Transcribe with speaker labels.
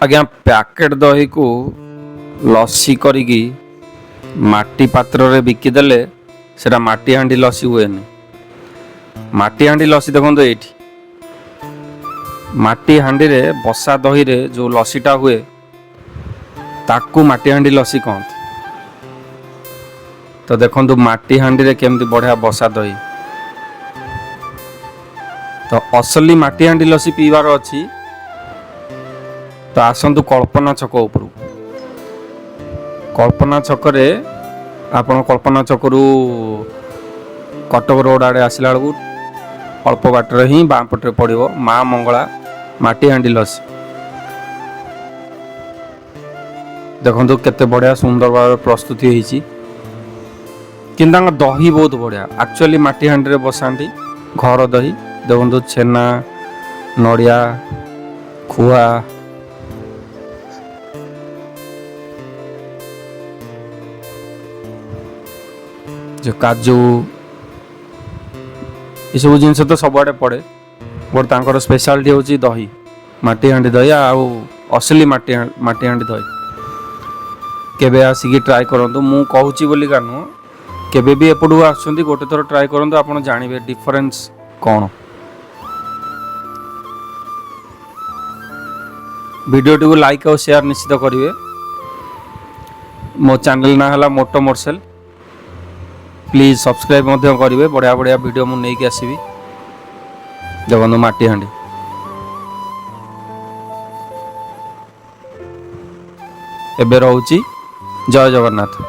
Speaker 1: आज्ञा पैकेट दही को लस्सी करिकी माटी पात्र रे बिकिदेले सेटा माटी हांडी लस्सी हुए माटी हांडी लस्सी देखो ये माटी हांडी रे बसा दही रे जो लस्सीटा हुए ताकू माटी हांडी लस्सी कहते। तो देखो माटी हांडी रे केमती बढ़िया बसा दही। तो असली माटी हांडी लस्सी पीवार अच्छी तो आसतु कल्पना छक उपरू। कल्पना छकरे आपण कल्पना छकरू कटक रोड आड़े आसला बेलू अल्प बाटर ही बाँ पटे पड़ो माँ मंगला माटी हांडी लस्सी। देखो केते बढ़िया सुंदर भाव प्रस्तुति होती कि दही बहुत बढ़िया एक्चुअली माटी हांडी रे बसाती घर दही। देखो छेना नड़िया खुआ जो काजू ये सब जिन तो सबुआड़े पड़े बट तांकर स्पेशलिटी होची दही माटी हांडी दही आउ असली माटी हांडी दही। केबे आसिकी ट्राए करंतु मु कहूची बोली कानु केबे भी एपटू आछंती गोटे थर ट्राए करंतु आपण जानिबे डिफरेंस कोन। वीडियो टी को लाइक और शेयर निश्चित करिवे। मो चैनल ना हला मोटो मोरसेल प्लीज सब्सक्राइब मध्य करिवे। बढ़िया बढ़िया वीडियो मु नेकी आसीबी। देखो माटी हांडी एबे रहउची। जय जगन्नाथ।